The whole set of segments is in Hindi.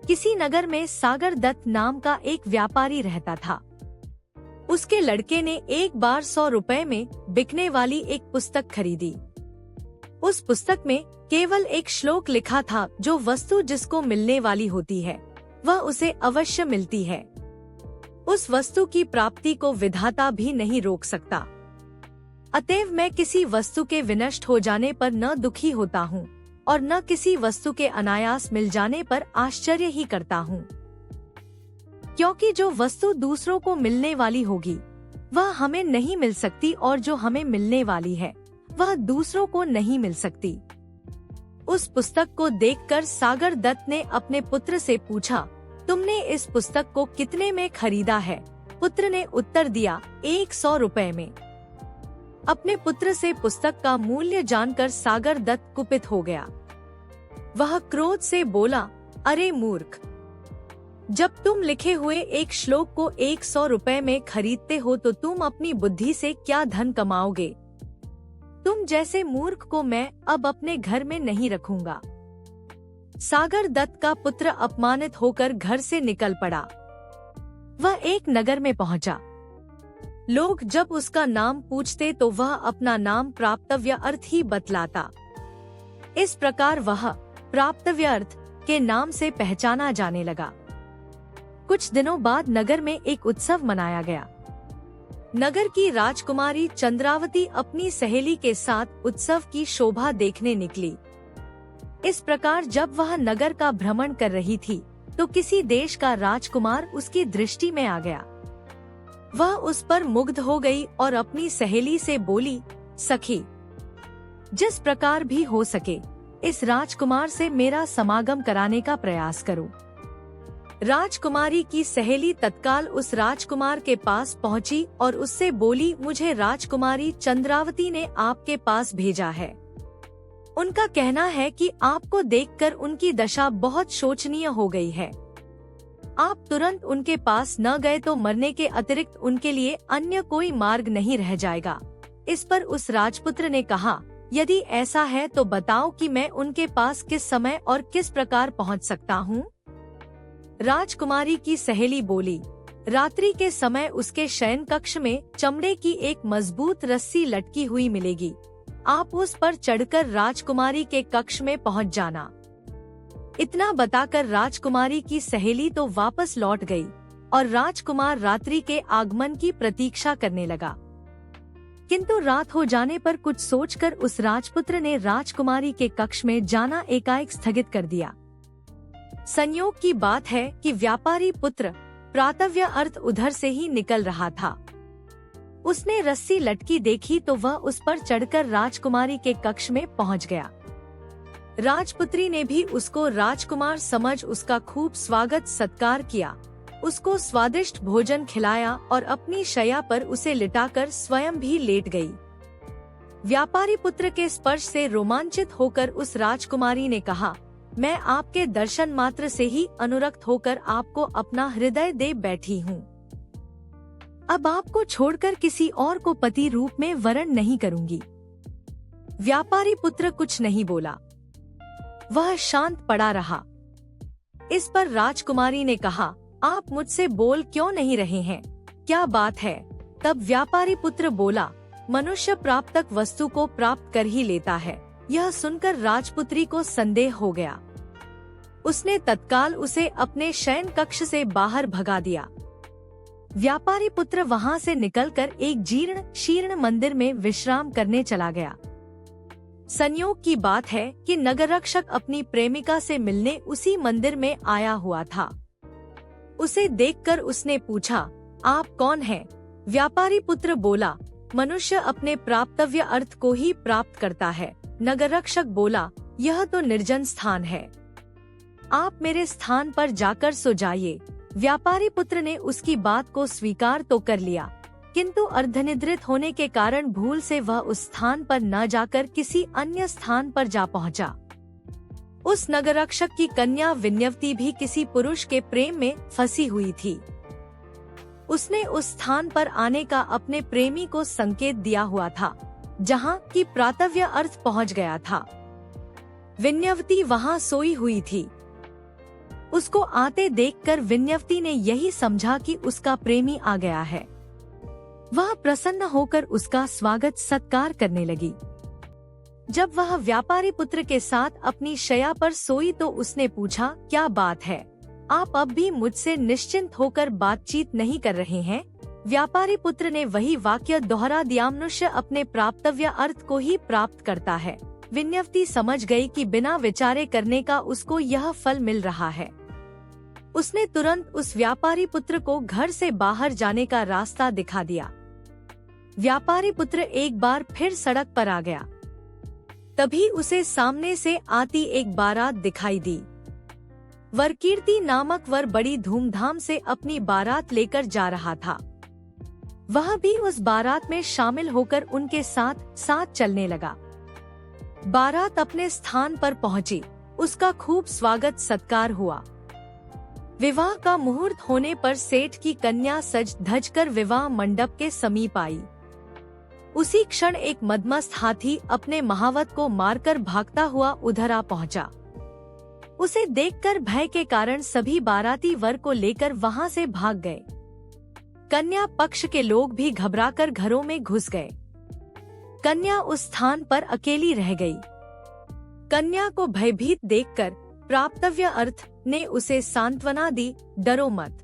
किसी नगर में सागर दत्त नाम का एक व्यापारी रहता था। उसके लड़के ने एक बार 100 रुपए में बिकने वाली एक पुस्तक खरीदी। उस पुस्तक में केवल एक श्लोक लिखा था, जो वस्तु जिसको मिलने वाली होती है वह उसे अवश्य मिलती है। उस वस्तु की प्राप्ति को विधाता भी नहीं रोक सकता। अतएव मैं किसी वस्तु के विनष्ट हो जाने पर न दुखी होता हूँ और न किसी वस्तु के अनायास मिल जाने पर आश्चर्य ही करता हूँ, क्योंकि जो वस्तु दूसरों को मिलने वाली होगी वह हमें नहीं मिल सकती और जो हमें मिलने वाली है वह दूसरों को नहीं मिल सकती। उस पुस्तक को देखकर सागर दत्त ने अपने पुत्र से पूछा, तुमने इस पुस्तक को कितने में खरीदा है? पुत्र ने उत्तर दिया, 100 रुपए में। अपने पुत्र से पुस्तक का मूल्य जानकर सागर दत्त कुपित हो गया। वह क्रोध से बोला, अरे मूर्ख, जब तुम लिखे हुए एक श्लोक को 100 रुपए में खरीदते हो तो तुम अपनी बुद्धि से क्या धन कमाओगे? तुम जैसे मूर्ख को मैं अब अपने घर में नहीं रखूंगा। सागर दत्त का पुत्र अपमानित होकर घर से निकल पड़ा। वह एक नगर में पहुंचा। लोग जब उसका नाम पूछते तो वह अपना नाम प्राप्तव्य अर्थ ही बतलाता। इस प्रकार वह प्राप्तव्य अर्थ के नाम से पहचाना जाने लगा। कुछ दिनों बाद नगर में एक उत्सव मनाया गया। नगर की राजकुमारी चंद्रावती अपनी सहेली के साथ उत्सव की शोभा देखने निकली। इस प्रकार जब वह नगर का भ्रमण कर रही थी तो किसी देश का राजकुमार उसकी दृष्टि में आ गया। वह उस पर मुग्ध हो गई और अपनी सहेली से बोली, सखी, जिस प्रकार भी हो सके इस राजकुमार से मेरा समागम कराने का प्रयास करो। राजकुमारी की सहेली तत्काल उस राजकुमार के पास पहुंची और उससे बोली, मुझे राजकुमारी चंद्रावती ने आपके पास भेजा है। उनका कहना है कि आपको देखकर उनकी दशा बहुत शोचनीय हो गई है। आप तुरंत उनके पास न गए तो मरने के अतिरिक्त उनके लिए अन्य कोई मार्ग नहीं रह जाएगा। इस पर उस राजपुत्र ने कहा, यदि ऐसा है तो बताओ कि मैं उनके पास किस समय और किस प्रकार पहुंच सकता हूं? राजकुमारी की सहेली बोली, रात्रि के समय उसके शयन कक्ष में चमड़े की एक मजबूत रस्सी लटकी हुई मिलेगी। आप उस पर चढ़कर राजकुमारी के कक्ष में पहुंच जाना। इतना बताकर राजकुमारी की सहेली तो वापस लौट गई और राजकुमार रात्रि के आगमन की प्रतीक्षा करने लगा। किंतु रात हो जाने पर कुछ सोचकर उस राजपुत्र ने राजकुमारी के कक्ष में जाना एकाएक स्थगित कर दिया। संयोग की बात है कि व्यापारी पुत्र प्रातव्य अर्थ उधर से ही निकल रहा था। उसने रस्सी लटकी देखी तो वह उस पर चढ़कर राजकुमारी के कक्ष में पहुंच गया। राजपुत्री ने भी उसको राजकुमार समझ उसका खूब स्वागत सत्कार किया, उसको स्वादिष्ट भोजन खिलाया और अपनी शैया पर उसे लिटाकर स्वयं भी लेट गई। व्यापारी पुत्र के स्पर्श से रोमांचित होकर उस राजकुमारी ने कहा, मैं आपके दर्शन मात्र से ही अनुरक्त होकर आपको अपना हृदय दे बैठी हूँ। अब आपको छोड़कर किसी और को पति रूप में वरण नहीं करूँगी। व्यापारी पुत्र कुछ नहीं बोला, वह शांत पड़ा रहा। इस पर राजकुमारी ने कहा, आप मुझसे बोल क्यों नहीं रहे हैं? क्या बात है? तब व्यापारी पुत्र बोला, मनुष्य प्राप्तक वस्तु को प्राप्त कर ही लेता है। यह सुनकर राजपुत्री को संदेह हो गया। उसने तत्काल उसे अपने शयन कक्ष से बाहर भगा दिया। व्यापारी पुत्र वहां से निकलकर एक जीर्ण शीर्ण मंदिर में विश्राम करने चला गया। संयोग की बात है कि नगररक्षक अपनी प्रेमिका से मिलने उसी मंदिर में आया हुआ था। उसे देखकर उसने पूछा, आप कौन हैं? व्यापारी पुत्र बोला, मनुष्य अपने प्राप्तव्य अर्थ को ही प्राप्त करता है। नगररक्षक बोला, यह तो निर्जन स्थान है, आप मेरे स्थान पर जाकर सो जाइए। व्यापारी पुत्र ने उसकी बात को स्वीकार तो कर लिया, किंतु अर्धनिद्रित होने के कारण भूल से वह उस स्थान पर न जाकर किसी अन्य स्थान पर जा पहुंचा। उस नगररक्षक की कन्या विन्यवती भी किसी पुरुष के प्रेम में फंसी हुई थी। उसने उस स्थान पर आने का अपने प्रेमी को संकेत दिया हुआ था, जहाँ की प्रातव्य अर्थ पहुँच गया था। विन्यवती वहाँ सोई हुई थी। उसको आते देखकर विन्यवती ने यही समझा कि उसका प्रेमी आ गया है। वह प्रसन्न होकर उसका स्वागत सत्कार करने लगी। जब वह व्यापारी पुत्र के साथ अपनी शैया पर सोई तो उसने पूछा, क्या बात है, आप अब भी मुझसे निश्चिंत होकर बातचीत नहीं कर रहे हैं? व्यापारी पुत्र ने वही वाक्य दोहरा दिया, मनुष्य अपने प्राप्तव्य अर्थ को ही प्राप्त करता है। विन्यवती समझ गई कि बिना विचारे करने का उसको यह फल मिल रहा है। उसने तुरंत उस व्यापारी पुत्र को घर से बाहर जाने का रास्ता दिखा दिया। व्यापारी पुत्र एक बार फिर सड़क पर आ गया। तभी उसे सामने से आती एक बारात दिखाई दी। वरकीर्ति नामक वर बड़ी धूमधाम से अपनी बारात लेकर जा रहा था। वह भी उस बारात में शामिल होकर उनके साथ साथ चलने लगा। बारात अपने स्थान पर पहुंची। उसका खूब स्वागत सत्कार हुआ। विवाह का मुहूर्त होने पर सेठ की कन्या सज धज कर विवाह मंडप के समीप आई। उसी क्षण एक मदमस्त हाथी अपने महावत को मारकर भागता हुआ उधर आ पहुंचा। उसे देखकर भय के कारण सभी बाराती वर को लेकर वहां से भाग गए। कन्या पक्ष के लोग भी घबराकर घरों में घुस गए। कन्या उस स्थान पर अकेली रह गई। कन्या को भयभीत देखकर प्राप्तव्य अर्थ ने उसे सांत्वना दी, डरो मत,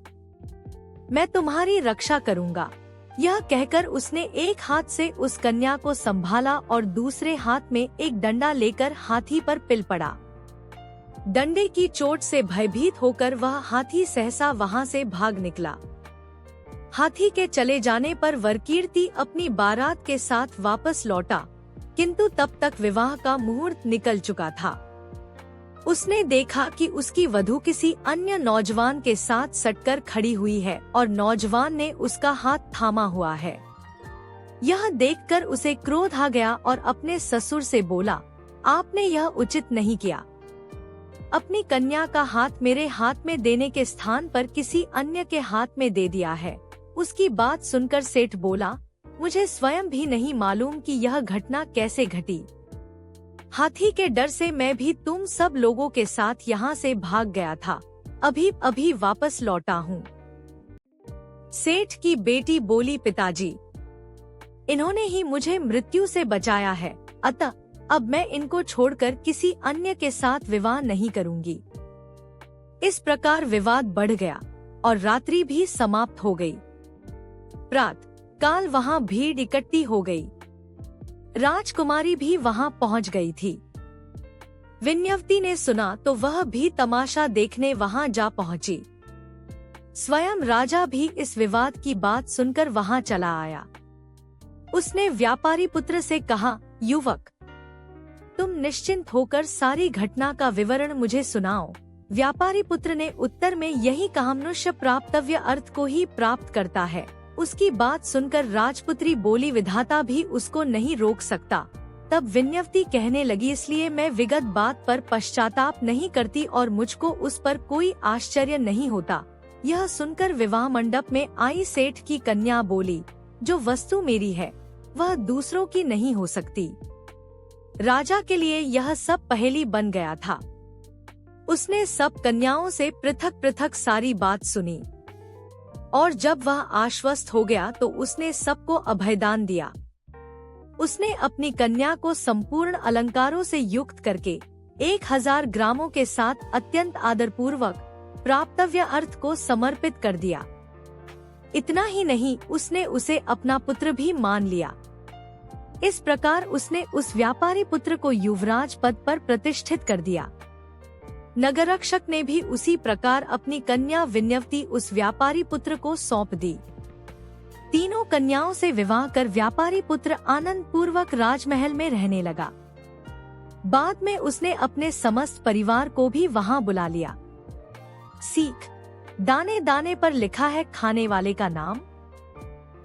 मैं तुम्हारी रक्षा करूंगा। यह कहकर उसने एक हाथ से उस कन्या को संभाला और दूसरे हाथ में एक डंडा लेकर हाथी पर पिल पड़ा। डंडे की चोट से भयभीत होकर वह हाथी सहसा वहां से भाग निकला। हाथी के चले जाने पर वरकीर्ति अपनी बारात के साथ वापस लौटा, किंतु तब तक विवाह का मुहूर्त निकल चुका था। उसने देखा कि उसकी वधू किसी अन्य नौजवान के साथ सटकर खड़ी हुई है और नौजवान ने उसका हाथ थामा हुआ है। यह देखकर उसे क्रोध आ गया और अपने ससुर से बोला, आपने यह उचित नहीं किया। अपनी कन्या का हाथ मेरे हाथ में देने के स्थान पर किसी अन्य के हाथ में दे दिया है। उसकी बात सुनकर सेठ बोला, मुझे स्वयं भी नहीं मालूम कि यह घटना कैसे घटी। हाथी के डर से मैं भी तुम सब लोगों के साथ यहाँ से भाग गया था। अभी अभी वापस लौटा हूँ। सेठ की बेटी बोली, पिताजी, इन्होंने ही मुझे मृत्यु से बचाया है, अतः अब मैं इनको छोड़कर किसी अन्य के साथ विवाह नहीं करूंगी। इस प्रकार विवाद बढ़ गया और रात्रि भी समाप्त हो गई। प्रातः काल वहाँ भीड़ इकट्ठी हो गई। राजकुमारी भी वहां पहुंच गई थी। विन्यवती ने सुना तो वह भी तमाशा देखने वहां जा पहुंची। स्वयं राजा भी इस विवाद की बात सुनकर वहां चला आया। उसने व्यापारी पुत्र से कहा, युवक, तुम निश्चिंत होकर सारी घटना का विवरण मुझे सुनाओ। व्यापारी पुत्र ने उत्तर में यही कहा, मनुष्य प्राप्तव्य अर्थ को ही प्राप्त करता है। उसकी बात सुनकर राजपुत्री बोली, विधाता भी उसको नहीं रोक सकता। तब विन्यवती कहने लगी, इसलिए मैं विगत बात पर पश्चाताप नहीं करती और मुझको उस पर कोई आश्चर्य नहीं होता। यह सुनकर विवाह मंडप में आई सेठ की कन्या बोली, जो वस्तु मेरी है वह दूसरों की नहीं हो सकती। राजा के लिए यह सब पहेली बन गया था। उसने सब कन्याओं से पृथक पृथक सारी बात सुनी और जब वह आश्वस्त हो गया तो उसने सबको अभयदान दिया। उसने अपनी कन्या को संपूर्ण अलंकारों से युक्त करके 1000 ग्रामों के साथ अत्यंत आदरपूर्वक प्राप्तव्य अर्थ को समर्पित कर दिया। इतना ही नहीं, उसने उसे अपना पुत्र भी मान लिया। इस प्रकार उसने उस व्यापारी पुत्र को युवराज पद पर प्रतिष्ठित कर दिया। नगररक्षक ने भी उसी प्रकार अपनी कन्या विन्यवती उस व्यापारी पुत्र को सौंप दी। तीनों कन्याओं से विवाह कर व्यापारी पुत्र आनंद पूर्वक राजमहल में रहने लगा। बाद में उसने अपने समस्त परिवार को भी वहां बुला लिया। सीख, दाने दाने पर लिखा है खाने वाले का नाम।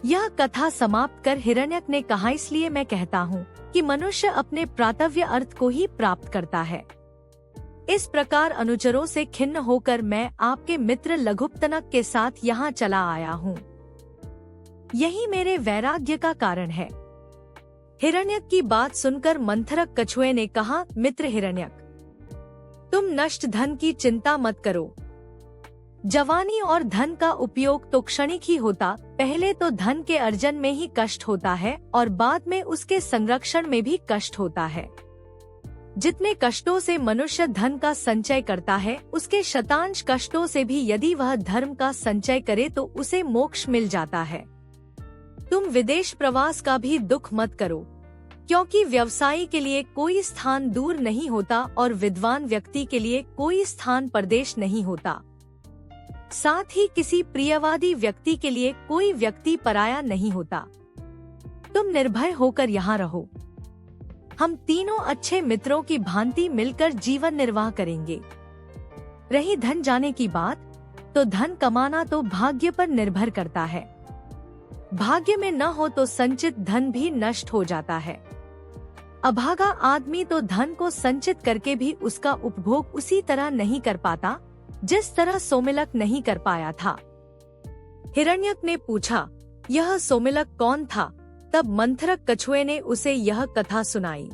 यह कथा समाप्त कर हिरण्यक ने कहा, इसलिए मैं कहता हूँ कि मनुष्य अपने प्राप्तव्य अर्थ को ही प्राप्त करता है। इस प्रकार अनुचरों से खिन्न होकर मैं आपके मित्र लघुपतनक के साथ यहाँ चला आया हूँ। यही मेरे वैराग्य का कारण है। हिरण्यक की बात सुनकर मंथरक कछुए ने कहा, मित्र हिरण्यक, तुम नष्ट धन की चिंता मत करो। जवानी और धन का उपयोग तो क्षणिक ही होता, पहले तो धन के अर्जन में ही कष्ट होता है और बाद में उसके संरक्षण में भी कष्ट होता है। जितने कष्टों से मनुष्य धन का संचय करता है, उसके शतांश कष्टों से भी यदि वह धर्म का संचय करे तो उसे मोक्ष मिल जाता है। तुम विदेश प्रवास का भी दुख मत करो, क्योंकि व्यवसायी के लिए कोई स्थान दूर नहीं होता और विद्वान व्यक्ति के लिए कोई स्थान परदेश नहीं होता। साथ ही किसी प्रियवादी व्यक्ति के लिए कोई व्यक्ति पराया नहीं होता। तुम निर्भय होकर यहाँ रहो। हम तीनों अच्छे मित्रों की भांति मिलकर जीवन निर्वाह करेंगे। रही धन जाने की बात, तो धन कमाना तो भाग्य पर निर्भर करता है। भाग्य में न हो तो संचित धन भी नष्ट हो जाता है। अभागा आदमी तो धन को संचित करके भी उसका उपभोग उसी तरह नहीं कर पाता जिस तरह सोमिलक नहीं कर पाया था। हिरण्यक ने पूछा, यह सोमिलक कौन था? तब मंथरक कछुए ने उसे यह कथा सुनाई।